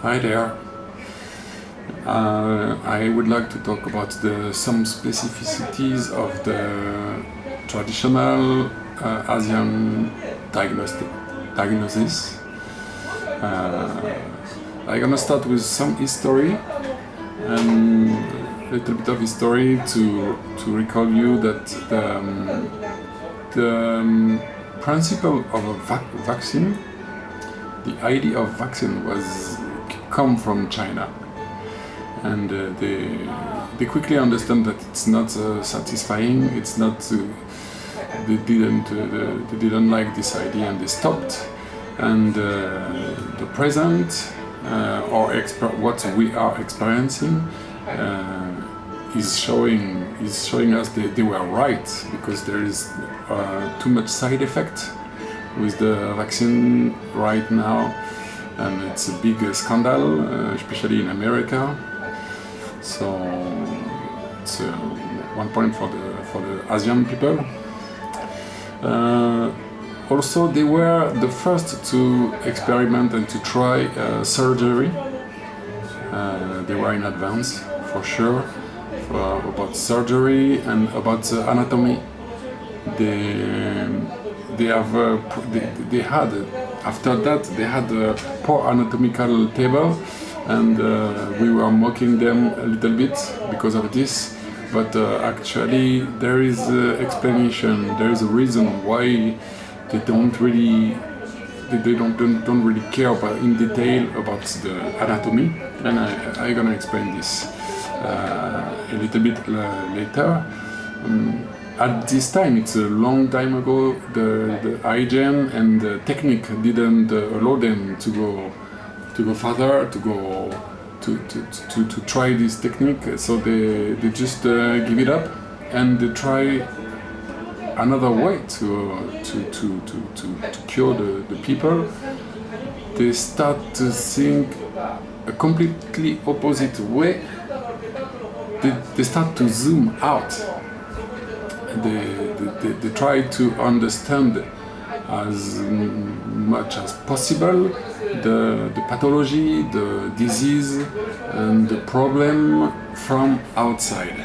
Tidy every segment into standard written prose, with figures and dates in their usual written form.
Hi there. I would like to talk about some specificities of the traditional Asian diagnosis. I'm gonna start with some history and a little bit of history to recall you that the principle of a vaccine, the idea of vaccine was come from China, and they quickly understand that it's not satisfying. It's not. They didn't like this idea, and they stopped. And the present what we are experiencing is showing us they were right, because there is too much side effect with the vaccine right now, and it's a big scandal, especially in America. So it's one point for the Asian people. Also, they were the first to experiment and to try surgery. They were in advance, for sure, about surgery and about anatomy. They had after that they had a poor anatomical table, and we were mocking them a little bit because of this. But actually, there is explanation. There is a reason why they don't really care about in detail about the anatomy, and I'm gonna explain this a little bit later. At this time, it's a long time ago, the hygiene and the technique didn't allow them to go further, to try this technique. So they just give it up, and they try another way to cure the people. They start to think a completely opposite way. They start to zoom out. They try to understand as much as possible the pathology, the disease, and the problem from outside.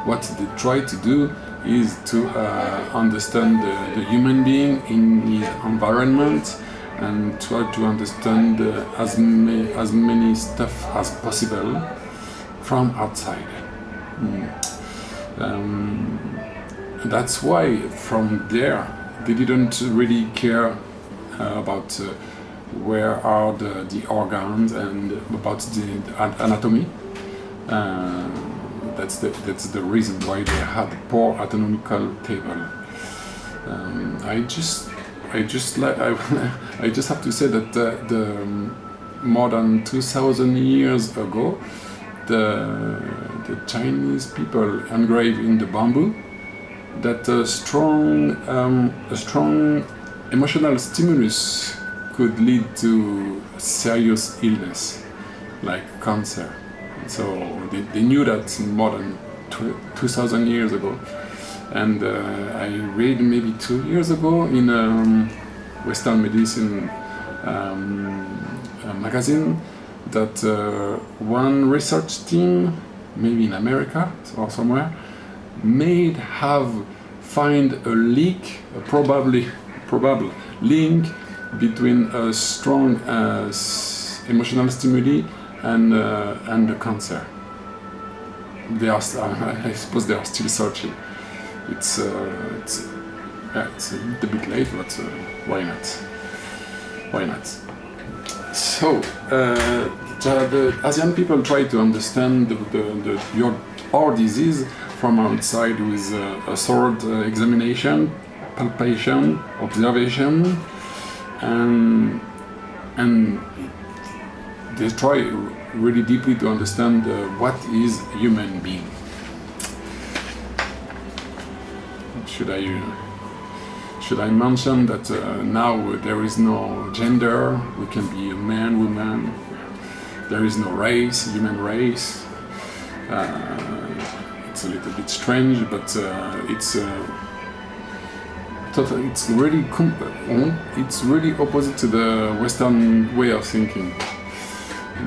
What they try to do is to understand the human being in his environment, and try to understand as many stuff as possible from outside. That's why from there they didn't really care about where are the organs and about the anatomy. That's the reason why they had poor anatomical table. I just have to say that the more than 2,000 years ago, the Chinese people engraved in the bamboo that a strong emotional stimulus could lead to serious illness like cancer. So they knew that more than 2,000 years ago. And I read maybe 2 years ago in Western Medicine magazine that one research team, maybe in America or somewhere, may have find a probable link between a strong emotional stimuli and the cancer. I suppose they are still searching. It's a little bit late, but why not? Why not? So the Asian people try to understand our disease from outside with a thorough examination, palpation, observation, and they try really deeply to understand what is human being. Should I mention that now there is no gender? We can be a man, woman. There is no race, human race. It's a little bit strange, but it's it's really it's really opposite to the Western way of thinking.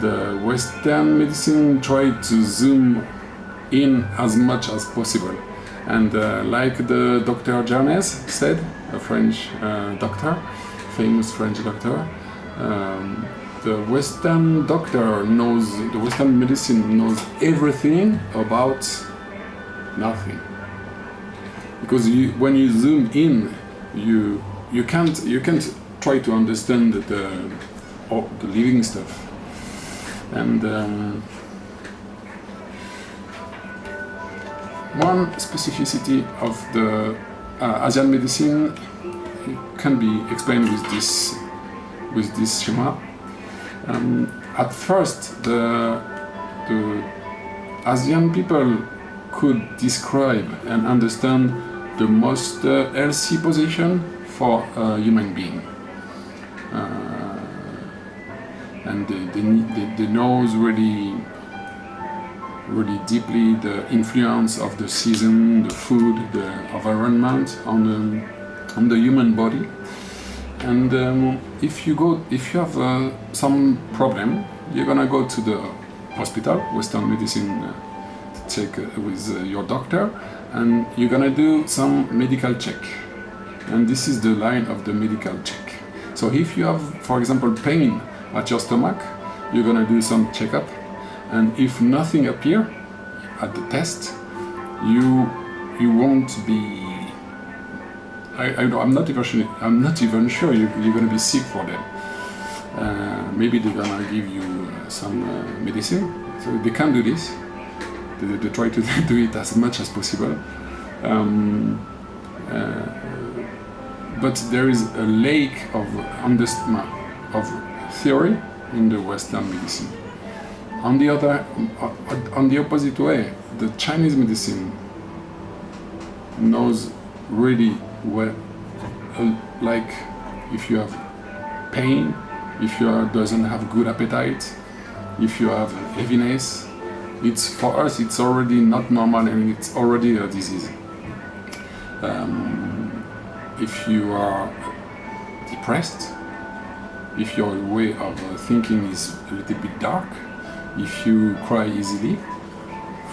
The Western medicine tried to zoom in as much as possible, and like the Dr. Jarnes said, a French doctor, famous French doctor, the Western medicine knows everything about nothing. Because when you zoom in, you can't try to understand the living stuff. And one specificity of the Asian medicine can be explained with this schema. At first, the Asian people could describe and understand the most healthy position for a human being. And they knows really deeply the influence of the season, the food, the environment on the human body. And if you have some problem, you're gonna go to the hospital, Western medicine, check with your doctor, and you're gonna do some medical check. And this is the line of the medical check. So if you have, for example, pain at your stomach, you're gonna do some checkup, and if nothing appears at the test, you won't be. I'm not even sure you're gonna be sick for them. Maybe they're gonna give you some medicine. So they can do this. They try to do it as much as possible. But there is a lack of theory in the Western medicine. On the opposite way, the Chinese medicine knows really well, like if you have pain, if you doesn't have good appetite, if you have heaviness, for us it's already not normal and it's already a disease. If you are depressed, if your way of thinking is a little bit dark, if you cry easily,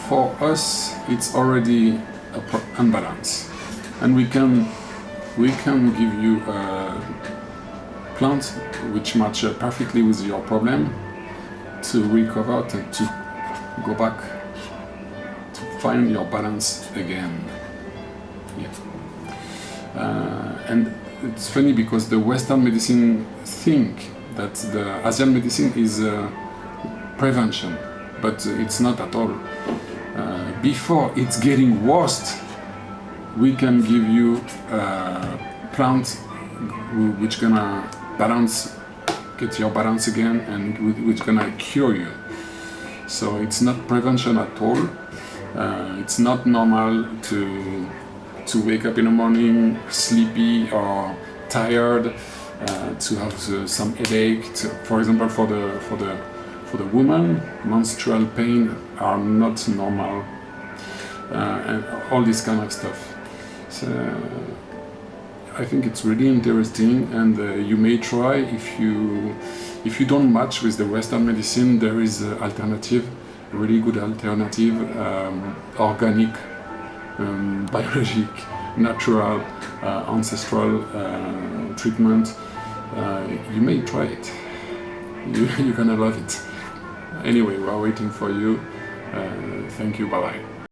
for us it's already an unbalance. And we can give you a plant which match perfectly with your problem to recover and to go back to find your balance again. Yeah. And it's funny because the Western medicine think that the Asian medicine is prevention, but it's not at all. Before it's getting worse, we can give you a plant which gonna get your balance again, and which gonna cure you. So it's not prevention at all. It's not normal to wake up in the morning sleepy or tired, to have some headache. For example, for the woman, menstrual pain are not normal, and all this kind of stuff. So I think it's really interesting, and you may try. If you don't match with the Western medicine, there is an alternative, really good alternative, organic, biologic, natural, ancestral treatment. You may try it. You're gonna love it. Anyway, we're waiting for you. Thank you. Bye bye.